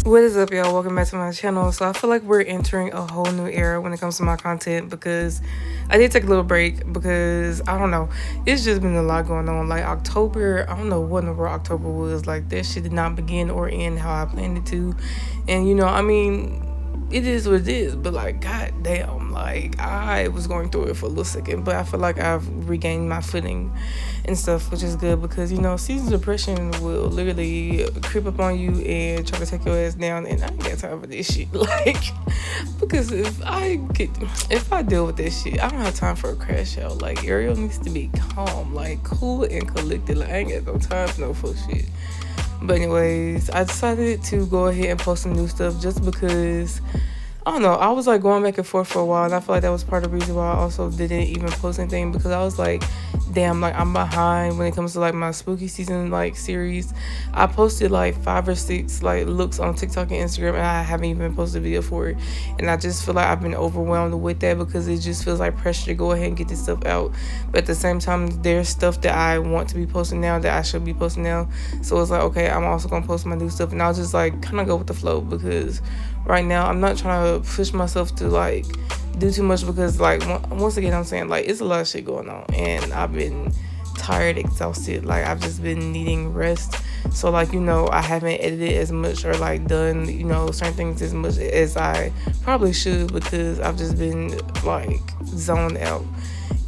What is up, y'all? Welcome back to my channel. So I feel like we're entering a whole new era when it comes to my content because I did take a little break because I don't know, it's just been a lot going on. Like October, I don't know what in the world October was. Like that shit did not begin or end how I planned it to. And I mean, it is what it is, but like god damn, like I was going through it for a little second, but I feel like I've regained my footing and stuff, which is good because season depression will literally creep up on you and try to take your ass down, and I ain't got time for this shit. Like, because if I deal with this shit, I don't have time for a crash out. Like, Ariel needs to be calm, like cool and collected. Like, I ain't got no time for no fuck shit. But anyways, I decided to go ahead and post some new stuff just because, I don't know, I was like going back and forth for a while, and I feel like that was part of the reason why I also didn't even post anything, because I was like, damn, like I'm behind when it comes to like my spooky season like series. I posted like 5 or 6 like looks on TikTok and Instagram, and I haven't even posted a video for it, and I just feel like I've been overwhelmed with that because it just feels like pressure to go ahead and get this stuff out. But at the same time, there's stuff that I want to be posting now that I should be posting now, so it's like, okay, I'm also gonna post my new stuff, and I'll just like kind of go with the flow because right now I'm not trying to push myself to like do too much, because like once again I'm saying, like, it's a lot of shit going on and I've been tired, exhausted, like I've just been needing rest. So like I haven't edited as much or like done certain things as much as I probably should, because I've just been like zoned out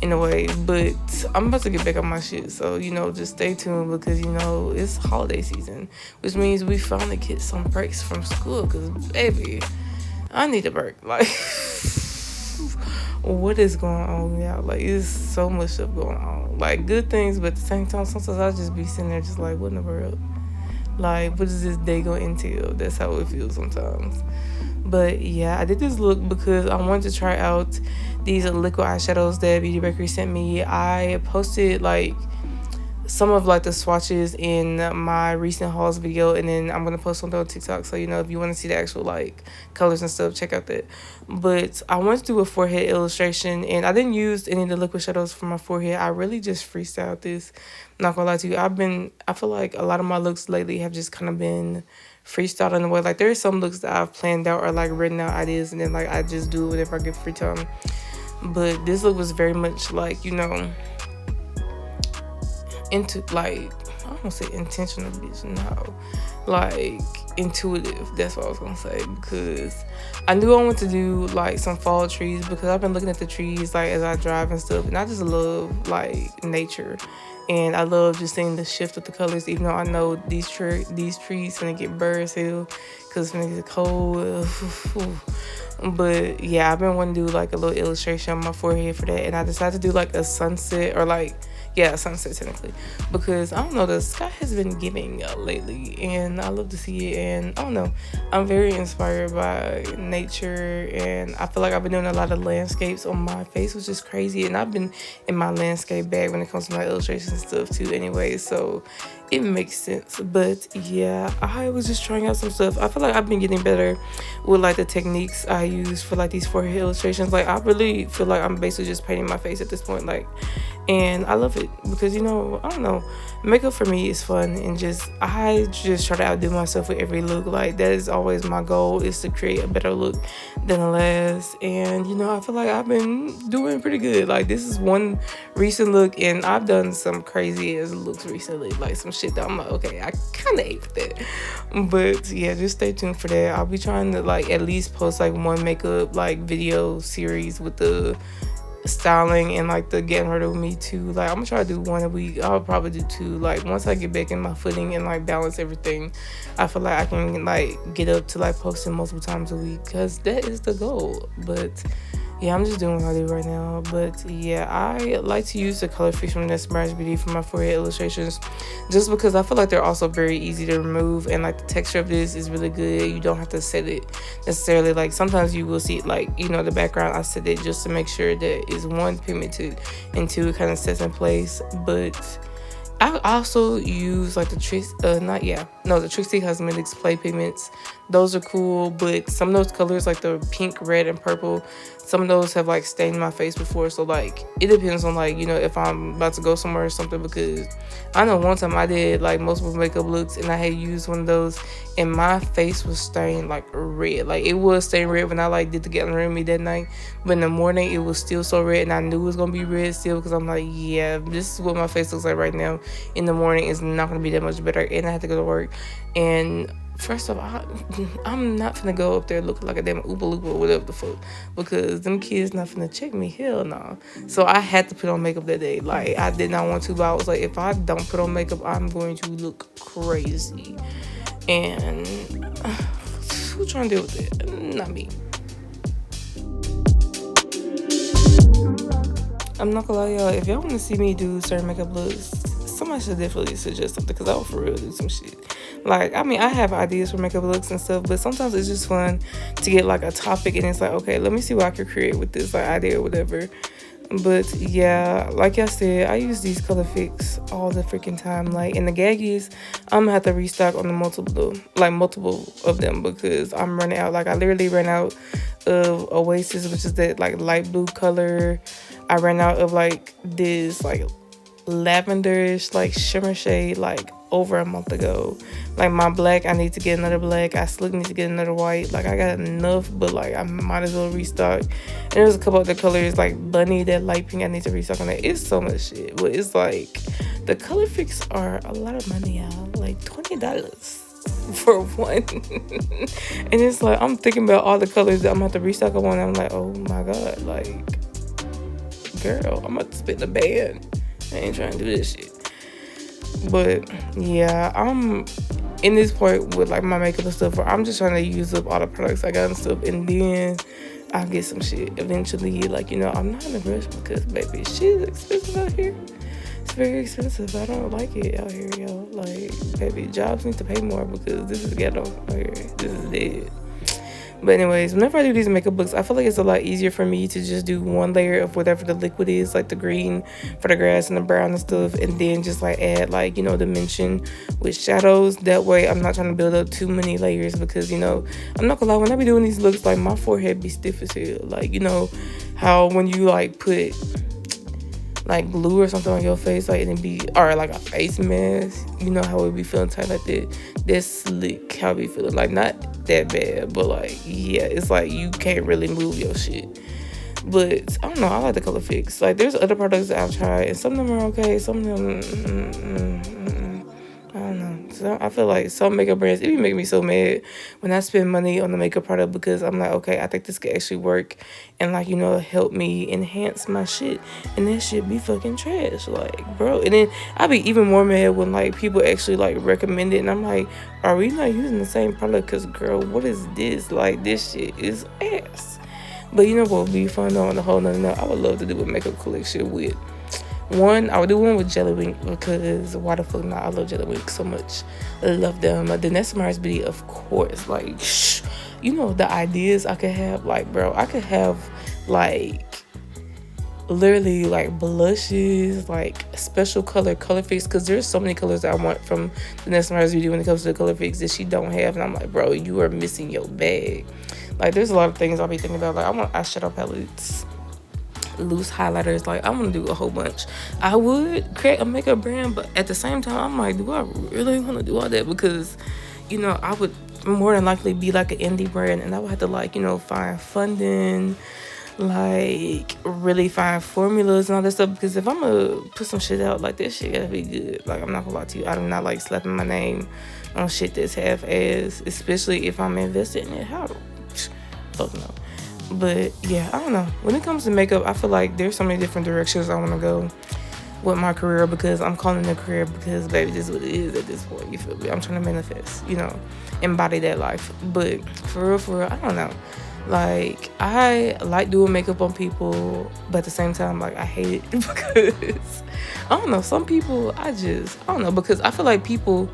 in a way. But I'm about to get back on my shit, so just stay tuned, because it's holiday season, which means we finally get some breaks from school, because baby, I need a break. Like what is going on now? Like, it's so much stuff going on, like good things, but at the same time sometimes I just be sitting there just like, what in the world, like what is this day gonna entail? That's how it feels sometimes. But yeah, I did this look because I wanted to try out these liquid eyeshadows that Beauty Bakery sent me. I posted like some of like the swatches in my recent hauls video, and then I'm gonna post something on TikTok, so if you want to see the actual like colors and stuff, check out that. But I wanted to do a forehead illustration, and I didn't use any of the liquid shadows for my forehead. I really just freestyled this, not gonna lie to you. I feel like a lot of my looks lately have just kind of been freestyled in a way. Like, there are some looks that I've planned out or like written out ideas, and then like I just do it whenever I get free time. But this look was very much like into like, I don't say intentional, bitch, no, like intuitive. That's what I was gonna say, because I knew I wanted to do like some fall trees, because I've been looking at the trees like as I drive and stuff, and I just love like nature, and I love just seeing the shift of the colors, even though I know these trees gonna get burr as hell because it's gonna get cold. But yeah, I've been wanting to do like a little illustration on my forehead for that, and I decided to do like a sunset, or like, yeah, a sunset technically, because I don't know, the sky has been giving lately, and I love to see it. And I don't know, I'm very inspired by nature, and I feel like I've been doing a lot of landscapes on my face, which is crazy, and I've been in my landscape bag when it comes to my illustrations and stuff too anyway, so it makes sense. But yeah, I was just trying out some stuff. I feel like I've been getting better with like the techniques I use for like these forehead illustrations. Like, I really feel like I'm basically just painting my face at this point, like, and I love it because I don't know, makeup for me is fun, and I just try to outdo myself with every look. Like, that is always my goal, is to create a better look than the last. And I feel like I've been doing pretty good. Like, this is one recent look, and I've done some crazy ass looks recently, like some shit that I'm like, okay, I kind of ate for that. But yeah, just stay tuned for that. I'll be trying to like at least post like one makeup like video series with the styling and like the getting rid of me too. Like, I'm gonna try to do one a week. I'll probably do 2. Like, once I get back in my footing and like balance everything, I feel like I can like get up to like posting multiple times a week, because that is the goal. But yeah, I'm just doing what I do right now. But yeah, I like to use the color fish from Inspired Beauty for my forehead illustrations, just because I feel like they're also very easy to remove, and like the texture of this is really good. You don't have to set it necessarily. Like, sometimes you will see like the background, I set it just to make sure that it's, 1, pigmented, and 2, it kind of sets in place. But I also use like the Trixie Cosmetics Play Pigments. Those are cool, but some of those colors, like the pink, red, and purple, some of those have like stained my face before. So like it depends on like, you know, if I'm about to go somewhere or something, because I know one time I did like multiple makeup looks and I had used one of those and my face was stained like red. Like it was stained red when I like did the Get Ready with Me that night, but in the morning it was still so red and I knew it was gonna be red still, because I'm like, yeah, this is what my face looks like right now. In the morning it's not gonna be that much better, and I had to go to work. And first of all, I'm not finna go up there looking like a damn Oompa Loompa or whatever the fuck, because them kids not finna check me. Hell no. So I had to put on makeup that day. Like, I did not want to, but I was like, if I don't put on makeup, I'm going to look crazy. And who trying to deal with it? Not me. I'm not gonna lie, y'all. If y'all want to see me do certain makeup looks, somebody should definitely suggest something, because I will for real do some shit. Like, I mean, I have ideas for makeup looks and stuff, but sometimes it's just fun to get like a topic and it's like, okay, let me see what I can create with this like idea or whatever. But yeah, like I said, I use these color fix all the freaking time. Like in the Gaggies, I'm gonna have to restock on the multiple of them, because I'm running out. Like I literally ran out of Oasis, which is that like light blue color. I ran out of like this like lavenderish like shimmer shade like over a month ago. Like my black, I need to get another black. I still need to get another white. Like I got enough, but like I might as well restock. And there's a couple other colors like bunny, that light pink, I need to restock on that. It's so much shit, but it's like the color fix are a lot of money, y'all. Like $20 for one. And it's like I'm thinking about all the colors that I'm gonna have to restock on, and I'm like, oh my god, like girl, I'm about to spend a band. I ain't trying to do this shit. But yeah, I'm in this point with like my makeup and stuff where I'm just trying to use up all the products I got and stuff, and then I'll get some shit eventually. Like, you know, I'm not in a rush, because baby, shit is expensive out here. It's very expensive. I don't like it out here, yo. Like, baby, jobs need to pay more, because this is ghetto out here. This is dead. But anyways, whenever I do these makeup looks, I feel like it's a lot easier for me to just do one layer of whatever the liquid is, like the green for the grass and the brown and stuff, and then just like add like, you know, dimension with shadows. That way I'm not trying to build up too many layers, because, you know, I'm not gonna lie, when I be doing these looks, like my forehead be stiff as hell. Like, you know how when you like put like glue or something on your face, like it be, or like a face mask, you know how it be feeling tight like that. That's slick how it be feeling. Like not that bad, but like yeah, it's like you can't really move your shit. But I don't know, I like the color fix. Like there's other products that I've tried, and some of them are okay, some of them I don't know. So I feel like some makeup brands, it be making me so mad when I spend money on the makeup product, because I'm like, okay, I think this could actually work and like, you know, help me enhance my shit, and that shit be fucking trash, like, bro. And then I be even more mad when like people actually like recommend it, and I'm like, are we not using the same product? Because girl, what is this? Like this shit is ass. But you know what would be fun though, on the whole nother note, I would love to do a makeup collection with one. I would do one with Jelly Wink, because why the fuck not? I love Jelly Wink so much. I love them. The Nessa Mars Beauty, of course. Like, you know, the ideas I could have. Like, bro, I could have like literally like blushes, like special color fix, because there's so many colors that I want from the Nessa Mars Beauty when it comes to the color fix that she don't have, and I'm like, bro, you are missing your bag. Like, there's a lot of things I'll be thinking about. Like, I want eyeshadow palettes, loose highlighters. Like, I want to do a whole bunch. I would create a makeup brand, but at the same time I'm like, do I really want to do all that? Because, you know, I would more than likely be like an indie brand, and I would have to like, you know, find funding, like really find formulas and all that stuff. Because if I'm gonna put some shit out, like this shit gotta be good. Like, I'm not gonna lie to you, I do not like slapping my name on shit that's half-ass, especially if I'm invested in it. How? Fuck no. But yeah, I don't know. When it comes to makeup, I feel like there's so many different directions I want to go with my career, because I'm calling it a career because, baby, this is what it is at this point. You feel me? I'm trying to manifest, you know, embody that life. But for real, I don't know. Like, I like doing makeup on people, but at the same time, like, I hate it because, I don't know, some people, I don't know, because I feel like people,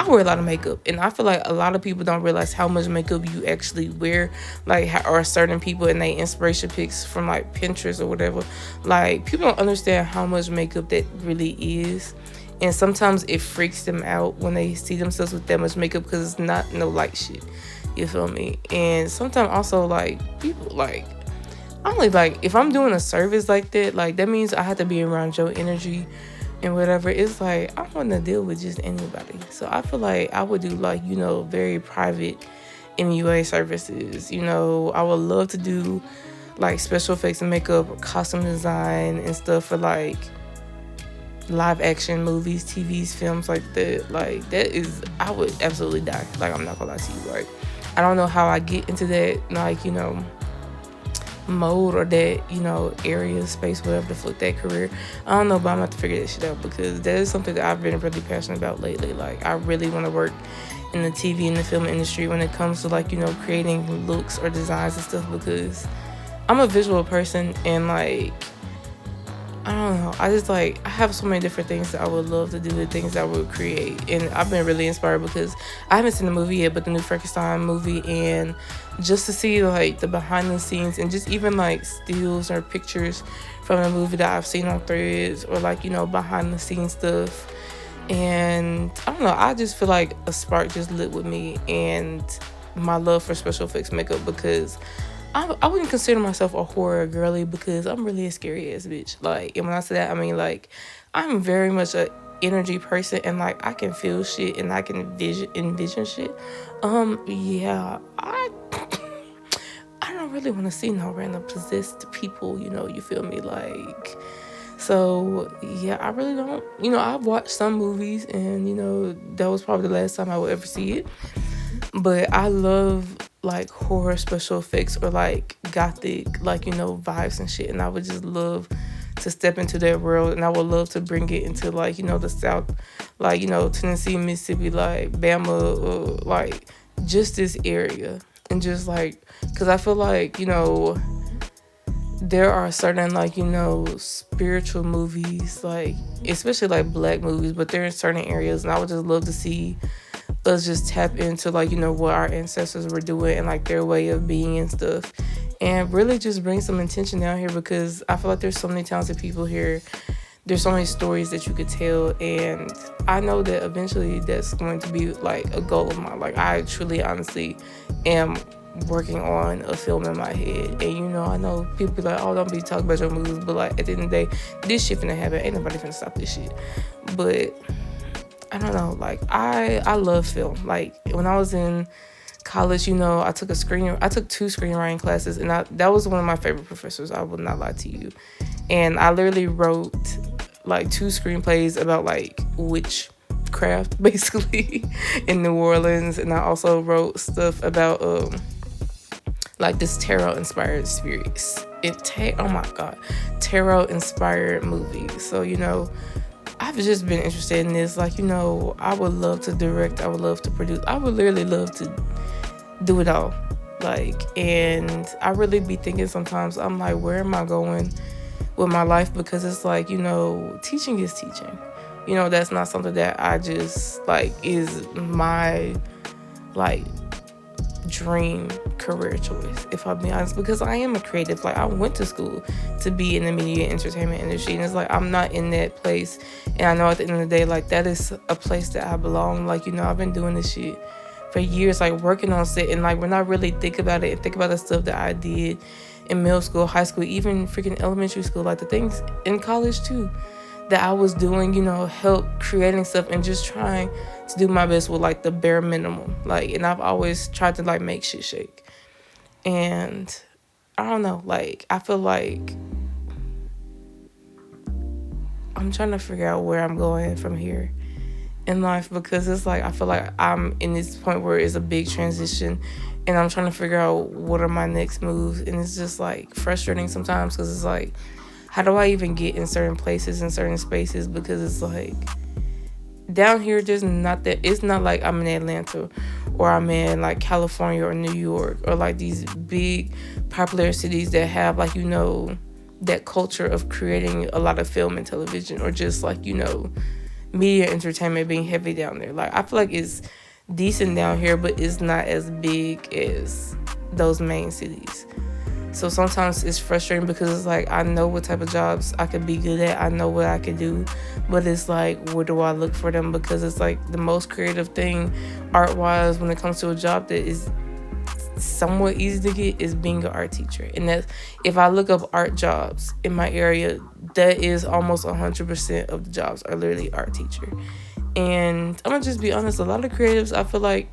I wear a lot of makeup, and I feel like a lot of people don't realize how much makeup you actually wear. Like, or certain people and they inspiration pics from like Pinterest or whatever. Like, people don't understand how much makeup that really is, and sometimes it freaks them out when they see themselves with that much makeup, because it's not no light shit. You feel me? And sometimes also like people like I'm like if I'm doing a service like that, like that means I have to be around your energy and whatever. It's like I want to deal with just anybody. So I feel like I would do like, very private MUA services. I would love to do like special effects and makeup, costume design and stuff for like live action movies, TVs, films like that. Like that is I would absolutely die. Like I'm not gonna lie to you. Like I don't know how I get into that like, mode or that, area, space, whatever the fuck that career. I don't know, but I'm gonna have to figure that shit out because that is something that I've been really passionate about lately. Like I really wanna work in the TV and the film industry when it comes to like, creating looks or designs and stuff because I'm a visual person and like I don't know. I just like I have so many different things that I would love to do, the things that I would create, and I've been really inspired because I haven't seen the movie yet, but the new Frankenstein movie, and just to see like the behind the scenes and just even like stills or pictures from the movie that I've seen on Threads or like behind the scenes stuff, and I don't know. I just feel like a spark just lit with me and my love for special effects makeup because I wouldn't consider myself a horror girly because I'm really a scary ass bitch. Like, and when I say that, I mean like I'm very much a energy person and like I can feel shit and I can envision shit. Yeah, I don't really want to see no random possessed people. You feel me? Like, so yeah, I really don't. I've watched some movies and that was probably the last time I would ever see it. But I love like horror special effects or like gothic like vibes and shit, and I would just love to step into that world, and I would love to bring it into like the South, like Tennessee, Mississippi, like Bama, like just this area, and just like because I feel like there are certain like spiritual movies, like especially like black movies, but they're in certain areas, and I would just love to see us just tap into like what our ancestors were doing and like their way of being and stuff, and really just bring some attention down here because I feel like there's so many talented people here. There's so many stories that you could tell, and I know that eventually that's going to be like a goal of mine. Like I truly honestly am working on a film in my head, and I know people be like, oh, don't be talking about your movies, but like at the end of the day this shit finna happen. Ain't nobody finna stop this shit. But I don't know, like I love film. Like when I was in college, I took two screenwriting classes, and that was one of my favorite professors. I will not lie to you. And I literally wrote like 2 screenplays about like witchcraft basically in New Orleans, and I also wrote stuff about like this tarot inspired spirits. Oh my god, tarot inspired movies. So I've just been interested in this. Like, I would love to direct. I would love to produce. I would literally love to do it all. Like, and I really be thinking sometimes, I'm like, where am I going with my life? Because it's like, teaching is teaching. That's not something that I just, like, is my, like, dream career choice, if I'm being honest, because I am a creative. Like I went to school to be in the media and entertainment industry, and it's like I'm not in that place, and I know at the end of the day like that is a place that I belong. Like I've been doing this shit for years, like working on set, and like when I really think about it and think about the stuff that I did in middle school, high school, even freaking elementary school, like the things in college too that I was doing, help creating stuff and just trying to do my best with like the bare minimum. Like, and I've always tried to like make shit shake. And I don't know, like I feel like I'm trying to figure out where I'm going from here in life, because it's like I feel like I'm in this point where it's a big transition, and I'm trying to figure out what are my next moves, and it's just like frustrating sometimes because it's like, how do I even get in certain places and certain spaces? Because it's like down here there's not that, it's not like I'm in Atlanta or I'm in like California or New York or like these big popular cities that have like that culture of creating a lot of film and television, or just like media entertainment being heavy down there. Like I feel like it's decent down here, but it's not as big as those main cities. So sometimes it's frustrating because it's like I know what type of jobs I could be good at, I know what I could do, but it's like, where do I look for them? Because it's like the most creative thing art-wise when it comes to a job that is somewhat easy to get is being an art teacher. And that's, if I look up art jobs in my area, that is almost 100% of the jobs are literally art teacher. And I'm gonna just be honest, a lot of creatives, I feel like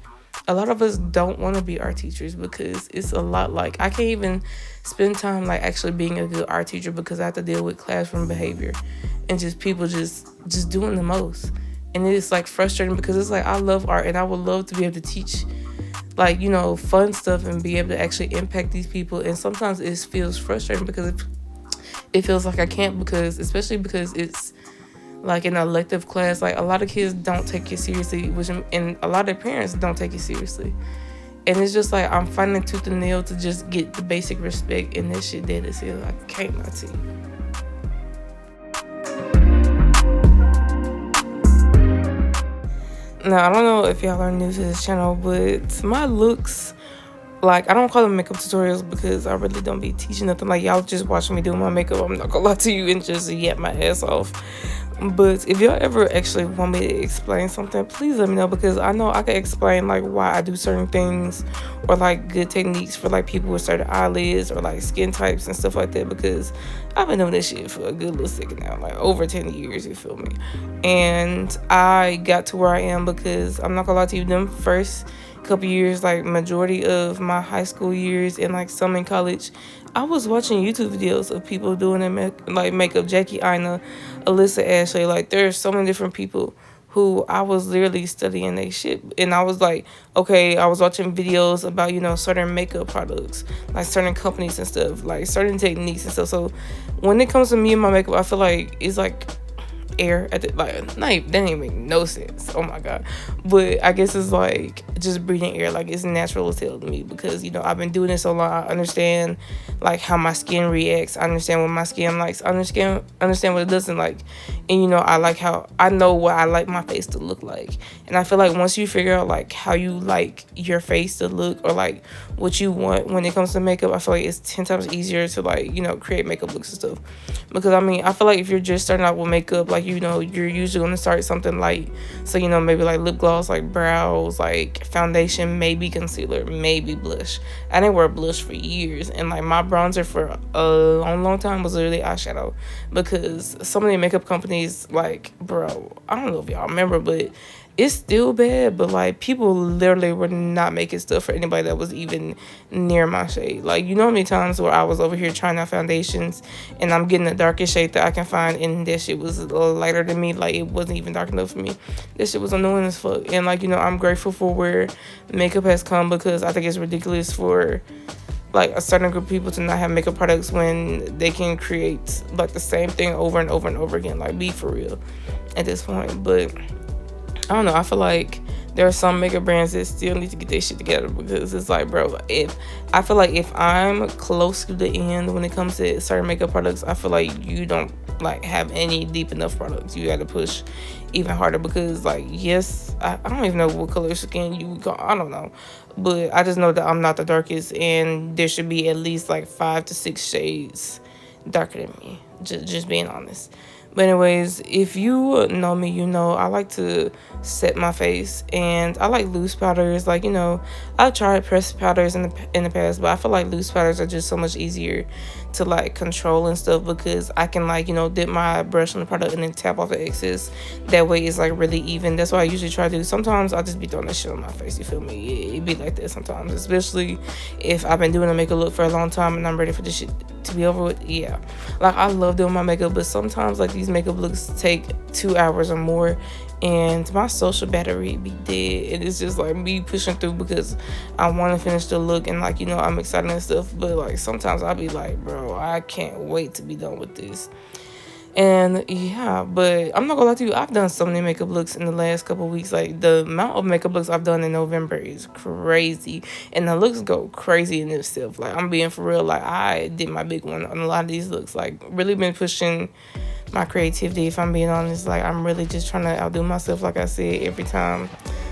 a lot of us don't want to be art teachers because it's a lot. Like, I can't even spend time like actually being a good art teacher because I have to deal with classroom behavior and just people just doing the most. And it's like frustrating because it's like, I love art and I would love to be able to teach like, you know, fun stuff and be able to actually impact these people. And sometimes it feels frustrating because it feels like I can't, because especially because it's like an elective class. Like, a lot of kids don't take it seriously, and a lot of parents don't take it seriously. And it's just like, I'm fighting tooth and nail to just get the basic respect, and that shit dead as hell. I can't lie to you. Now, I don't know if y'all are new to this channel, but my looks, like, I don't call them makeup tutorials because I really don't be teaching nothing. Like, y'all just watching me do my makeup, I'm not gonna lie to you, and just yap my ass off. But if y'all ever actually want me to explain something, please let me know, because I know I can explain like why I do certain things, or like good techniques for like people with certain eyelids or like skin types and stuff like that, because I've been doing this shit for a good little second now, like over 10 years, you feel me? And I got to where I am because I'm not gonna lie to you, them first couple years, like majority of my high school years and like some in college, I was watching YouTube videos of people doing their makeup. Jackie Aina, Alyssa Ashley, like there's so many different people who I was literally studying their shit. And I was like, okay, I was watching videos about, you know, certain makeup products, like certain companies and stuff, like certain techniques and stuff. So when it comes to me and my makeup, I feel like it's like air at the, like, that didn't make no sense, oh my god, but I guess it's like just breathing air. Like, it's natural as hell to me because, you know, I've been doing this so long. I understand like how my skin reacts, I understand what my skin likes, I understand what it doesn't like, and you know, I like how I know what I like my face to look like. And I feel like once you figure out like how you like your face to look, or like what you want when it comes to makeup, I feel like it's 10 times easier to like, you know, create makeup looks and stuff. Because I mean, I feel like if you're just starting out with makeup, like, you know, you're usually going to start something light. So, you know, maybe like lip gloss, like brows, like foundation, maybe concealer, maybe blush. I didn't wear blush for years. And like my bronzer for a long time was literally eyeshadow. Because so many makeup companies, like, bro, I don't know if y'all remember, but it's still bad, but like people literally were not making stuff for anybody that was even near my shade. Like, you know how many times where I was over here trying out foundations and I'm getting the darkest shade that I can find, and that shit was a little lighter than me, like it wasn't even dark enough for me. This shit was annoying as fuck. And like, you know, I'm grateful for where makeup has come, because I think it's ridiculous for like a certain group of people to not have makeup products when they can create like the same thing over and over and over again. Like, be for real at this point. But I don't know, I feel like there are some makeup brands that still need to get their shit together, because it's like, bro, if I'm close to the end when it comes to certain makeup products, I feel like you don't like have any deep enough products. You got to push even harder, because like, yes, I don't even know what color skin you got, I don't know, but I just know that I'm not the darkest, and there should be at least like 5 to 6 shades darker than me, just being honest. But anyways, if you know me, you know I like to set my face, and I like loose powders. Like, you know, I've tried pressed powders in the past, but I feel like loose powders are just so much easier to like control and stuff, because I can like, you know, dip my brush on the product and then tap off the excess. That way it's like really even. That's what I usually try to do. Sometimes I'll just be throwing that shit on my face, you feel me? It be like that sometimes, especially if I've been doing a makeup look for a long time and I'm ready for this shit to be over with. Yeah, like, I love doing my makeup, but sometimes like these makeup looks take 2 hours or more, and my social battery be dead, and it's just like me pushing through because I want to finish the look, and like, you know, I'm excited and stuff, but like sometimes I'll be like, bro, I can't wait to be done with this. And yeah, but I'm not gonna lie to you, I've done so many makeup looks in the last couple of weeks. Like, the amount of makeup looks I've done in November is crazy, and the looks go crazy in itself. Like, I'm being for real, like, I did my big one on a lot of these looks. Like, really been pushing my creativity, if I'm being honest. Like, I'm really just trying to outdo myself, like I said, every time.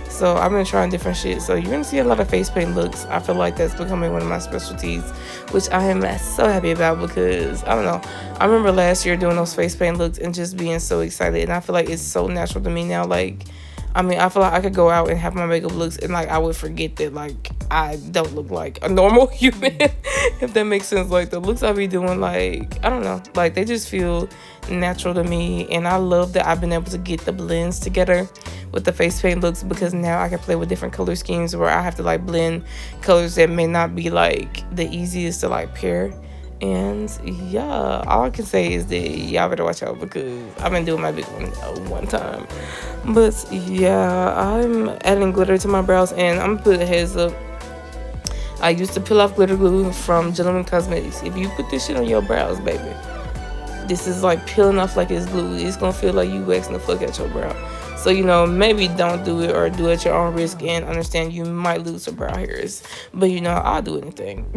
So I've been trying different shit. So you're gonna see a lot of face paint looks. I feel like that's becoming one of my specialties, which I am so happy about, because I don't know, I remember last year doing those face paint looks and just being so excited, and I feel like it's so natural to me now. Like, I mean, I feel like I could go out and have my makeup looks and like I would forget that like I don't look like a normal human, if that makes sense. Like the looks I be doing, like, I don't know, like they just feel natural to me. And I love that I've been able to get the blends together with the face paint looks, because now I can play with different color schemes where I have to like blend colors that may not be like the easiest to like pair. And yeah, all I can say is that y'all better watch out, because I've been doing my big one time. But yeah, I'm adding glitter to my brows, and I'm gonna put a heads up. I used to peel off glitter glue from Gentleman Cosmetics. If you put this shit on your brows, baby, this is like peeling off like it's glue. It's gonna feel like you waxing the fuck at your brow. So, you know, maybe don't do it, or do it at your own risk, and understand you might lose some brow hairs. But, you know, I'll do anything.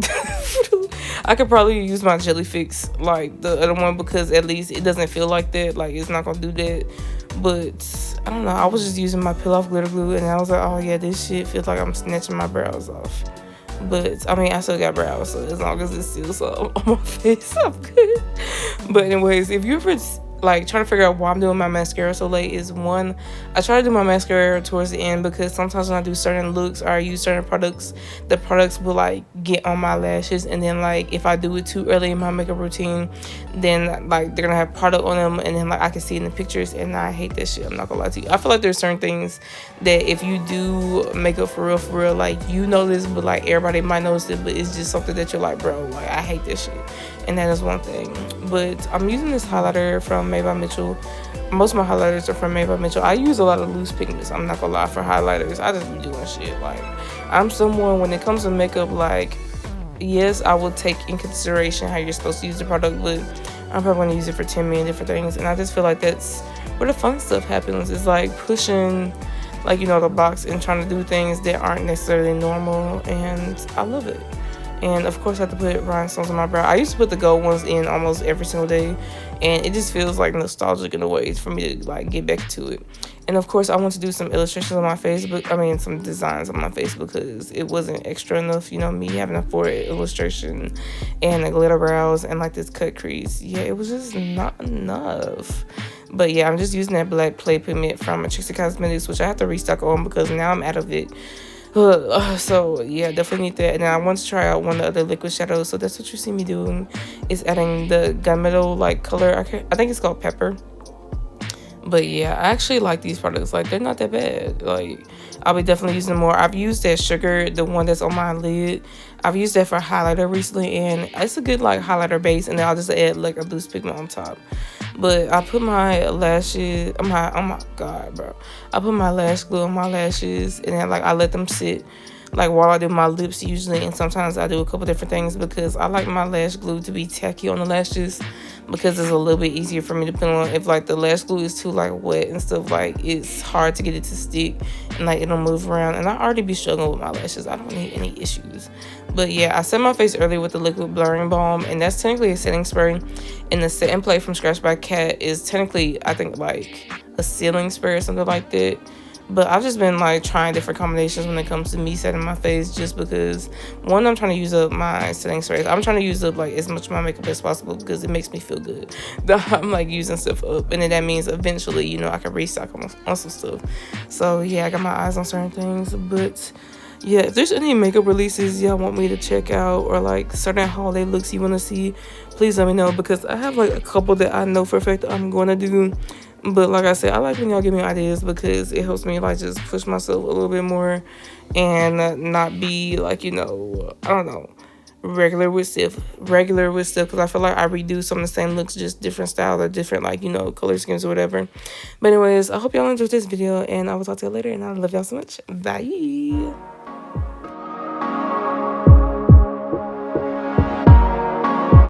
I could probably use my Jelly Fix, like the other one, because at least it doesn't feel like that. Like, it's not going to do that. But, I don't know. I was just using my peel off glitter glue, and I was like, oh, yeah, this shit feels like I'm snatching my brows off. But, I mean, I still got brows, so as long as it's still so on my face, I'm good. But anyways, if you ever like trying to figure out why I'm doing my mascara so late, is one, I try to do my mascara towards the end, because sometimes when I do certain looks or I use certain products, the products will like get on my lashes, and then like if I do it too early in my makeup routine, then like they're gonna have product on them, and then like I can see in the pictures, and I hate that shit. I'm not gonna lie to you. I feel like there's certain things that if you do makeup for real, like you know this, but like everybody might notice it, but it's just something that you're like, bro, like I hate this shit. And that is one thing. But I'm using this highlighter from Made by Mitchell. Most of my highlighters are from Made by Mitchell. I use a lot of loose pigments, I'm not gonna lie, for highlighters. I just be doing shit. Like, I'm someone, when it comes to makeup, like, yes, I will take in consideration how you're supposed to use the product, but I'm probably gonna use it for 10 million different things. And I just feel like that's where the fun stuff happens. It's like pushing, like, you know, the box and trying to do things that aren't necessarily normal. And I love it. And of course I have to put rhinestones on my brow. I used to put the gold ones in almost every single day, and it just feels like nostalgic in a way for me to like get back to it. And of course I want to do some illustrations on my face, but I mean some designs on my face, because it wasn't extra enough, you know, me having a forehead illustration and a glitter brows and like this cut crease. Yeah, it was just not enough. But yeah, I'm just using that black play pigment from Trixie Cosmetics, which I have to restock on because now I'm out of it. So yeah, definitely need that. And I want to try out one of the other liquid shadows, so that's what you see me doing, is adding the gunmetal like color. I think it's called Pepper. But yeah, I actually like these products. Like, they're not that bad. Like, I'll be definitely using them more. I've used that sugar, the one that's on my lid. I've used that for highlighter recently, and it's a good like highlighter base, and then I'll just add like a loose pigment on top. But I put my lashes, oh my god, bro. I put my lash glue on my lashes, and then like I let them sit like while I do my lips usually, and sometimes I do a couple different things, because I like my lash glue to be tacky on the lashes, because it's a little bit easier for me to put on. If like the lash glue is too like wet and stuff, like it's hard to get it to stick, and like it'll move around, and I already be struggling with my lashes. I don't need any issues. But yeah, I set my face earlier with the liquid blurring balm, and that's technically a setting spray, and the Set and Play from Scratch by Cat is technically, I think, like a sealing spray or something like that. But I've just been like trying different combinations when it comes to me setting my face, just because, one, I'm trying to use up my setting sprays. I'm trying to use up like as much of my makeup as possible, because it makes me feel good that I'm like using stuff up, and then that means eventually, you know, I can restock on some stuff. So yeah, I got my eyes on certain things. But yeah, if there's any makeup releases y'all want me to check out, or like certain holiday looks you want to see, please let me know, because I have like a couple that I know for a fact that I'm going to do. But like I said, I like when y'all give me ideas, because it helps me like just push myself a little bit more, and not be like, you know, I don't know, regular with stuff, because I feel like I redo some of the same looks, just different styles or different, like, you know, color schemes or whatever. But anyways, I hope y'all enjoyed this video, and I will talk to you later, and I love y'all so much. Bye.